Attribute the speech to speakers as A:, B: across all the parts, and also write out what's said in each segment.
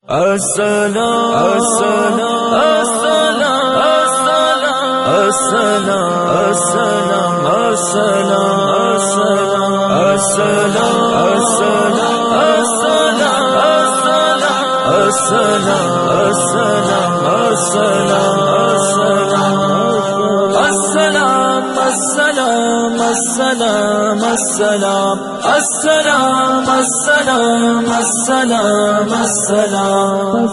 A: السلام السلام السلام السلام السلام السلام السلام السلام السلام السلام السلام السلام السلام السلام السلام السلام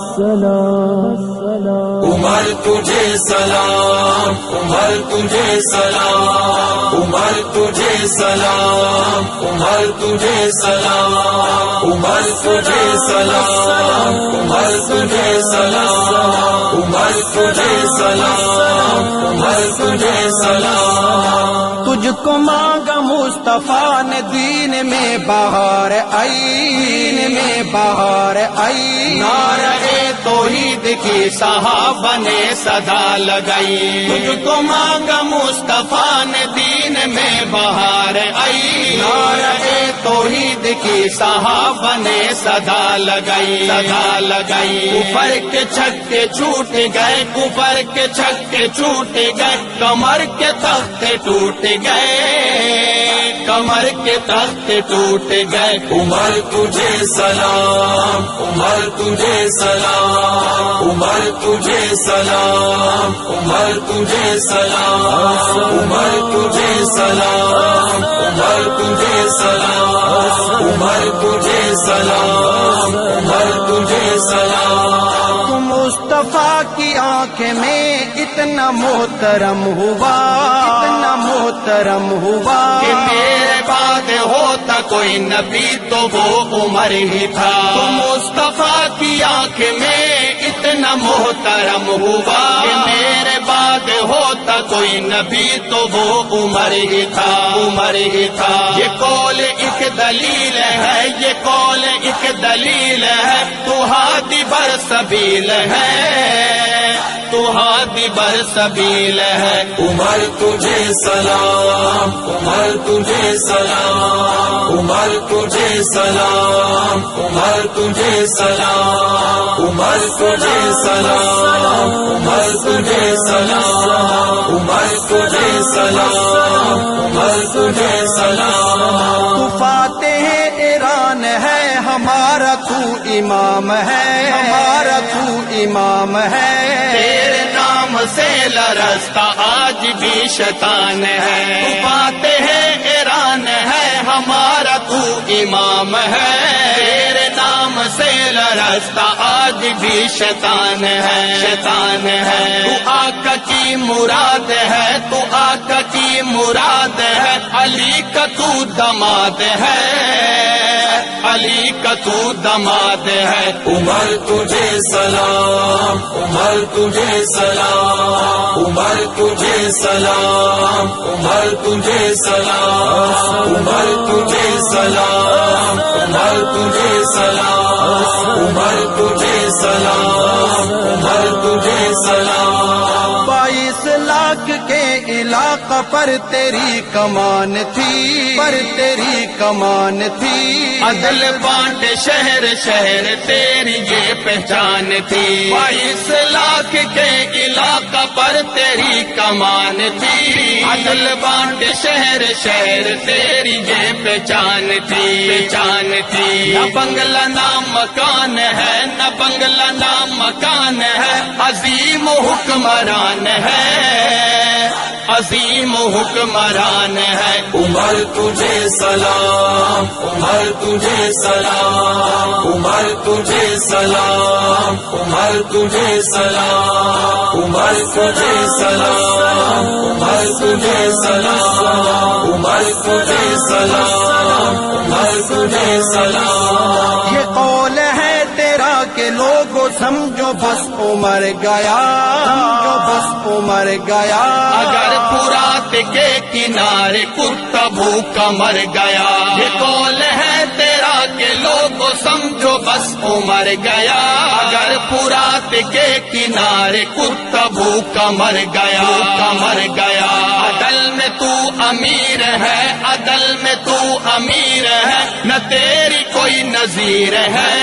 B: عمر تجھے سلام، عمر تجھے سلام، عمر تجھے سلام، عمر تجھے سلام، عمر تجھے سلام، عمر تجھے سلام، عمر تجھے سلام، عمر تجھے سلام۔
C: تجھ کو مانگا مصطفیٰ نے دین میں بہار آئی، دین میں بہار آئی، نعرہ توحید کی صحابہ نے صدا لگائی۔ تجھ کو مانگا مصطفیٰ نے دین میں بہار آئی، نعرہ توحید کی صحابہ نے صدا لگائی، صدا لگائی۔ کفر کے چھکے چھوٹ گئے، کفر کے چھکے چھوٹ گئے، کمر کے تختے ٹوٹ گئے، کمر کے تختے ٹوٹ گئے۔
B: عمر تجھے سلام، عمر تجھے سلام، عمر تجھے سلام، عمر تجھے سلام، عمر تجھے سلام، عمر تجھے سلام، عمر تجھے سلام، عمر تجھے سلام۔
C: تو مصطفیٰ کی آنکھ میں اتنا محترم ہوا، اتنا محترم ہوا کہ میرے بعد ہوتا کوئی نبی تو وہ عمر ہی تھا۔ تو مصطفیٰ کی آنکھ میں اتنا محترم ہوا کہ میرے بعد ہوتا کوئی نبی تو وہ عمر ہی تھا، عمر ہی تھا۔ یہ قول ایک دلیل ہے، یہ قول ایک دلیل ہے، تو ہادی بر سبیل ہے، تو ہادی بر سبیل ہے۔
B: عمر تجھے سلام، عمر تجھے سلام، عمر تجھے سلام، عمر تجھے سلام، عمر تجھے سلام، عمر تجھے سلام، عمر تجھے سلام، عمر تجھے سلام۔
C: تو فاتح ایران ہے ہمارا، تو امام ہے ہمارا، تو امام ہے۔ تیرے نام سے لرزتا آج بھی شیطان ہے۔ تو فاتح ایران ہے ہمارا، تو امام ہے۔ تیرے نام سے لرزتا آج بھی شیطان ہے، شیطان ہے۔ تو آقا کی مراد ہے، تو آقا کی مراد ہے، علی کا تو دماد ہے، علی کا تو دماد ہے۔
B: عمر تجھے سلام، عمر تجھے سلام، عمر تجھے سلام، عمر تجھے سلام، عمر تجھے سلام، عمر تجھے سلام، عمر تجھے سلام، عمر تجھے سلام۔
C: 22 لاکھ کے علاقہ پر تیری کمان تھی، پر تیری کمان تھی۔ عدل بانٹ شہر شہر تیری یہ پہچان تھی۔ 22 لاکھ کے علاقہ پر تیری کمان تھی۔ عدل بانٹ شہر شہر تیری یہ پہچان تھی، پہچان تھی۔ نہ بنگلہ نہ مکان ہے، نہ بنگلہ نہ مکان ہے، عظیم حکمران ہے، عظیم حکمران ہے۔
B: عمر تجھے سلام، عمر تجھے سلام، عمر تجھے سلام، عمر تجھے سلام، عمر تجھے سلام، عمر تجھے سلام، عمر تجھے سلام، عمر تجھے سلام۔
C: یہ قول ہے تیرا کہ لوگوں سمجھو بس عمر گیا، سمجھو بس عمر گیا۔ اگر فرات کے کنارے کتا بھوکا مر گیا۔ یہ قول ہے تیرا کہ لوگوں سمجھو بس عمر گیا۔ اگر فرات کے کنارے کتا بھوکا مر گیا، مر گیا۔ عدل میں تو امیر ہے، عدل میں تو امیر ہے، نہ تیری کوئی نظیر ہے،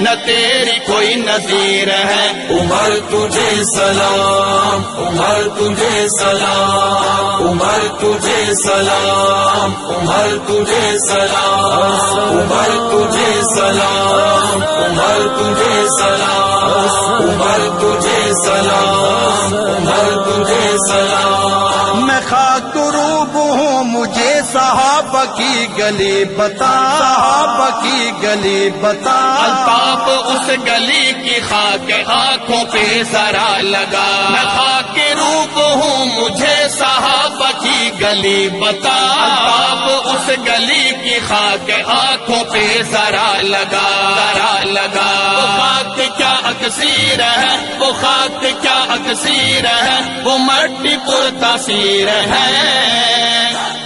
C: نہ تیری کوئی نظیر ہے.
B: عمر تجھے سلام، عمر تجھے سلام، عمر تجھے سلام، عمر تجھے سلام، عمر تجھے سلام، عمر تجھے سلام، عمر تجھے سلام، عمر تجھے سلام.
C: میں خاک روب ہوں مجھے صحابہ کی گلی بتا، صحابہ کی گلی بتا. الطاف اس گلی کی خاک آنکھوں پہ ذرا لگا. میں خاک روب ہوں مجھے صحابہ کی گلی بتا. الطاف اس گلی کی خاک آنکھوں پہ ذرا لگا، ذرا لگا. وہ خاک کیا اکثیر ہے، وہ خاک کیا اکثیر ہے، وہ مٹی پر تاثیر ہے،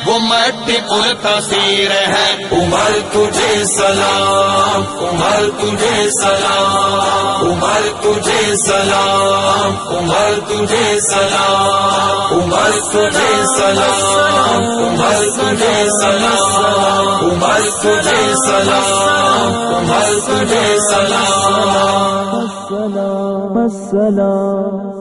C: وہ مٹی پر تاثیر ہے.
B: عمر تجھے سلام، عمر تجھے سلام، عمر تجھے سلام، عمر تجھے سلام، عمر تجھے سلام، عمر تجھے سلام، عمر تجھے سلام، عمر تجھے سلام.
A: السلام السلام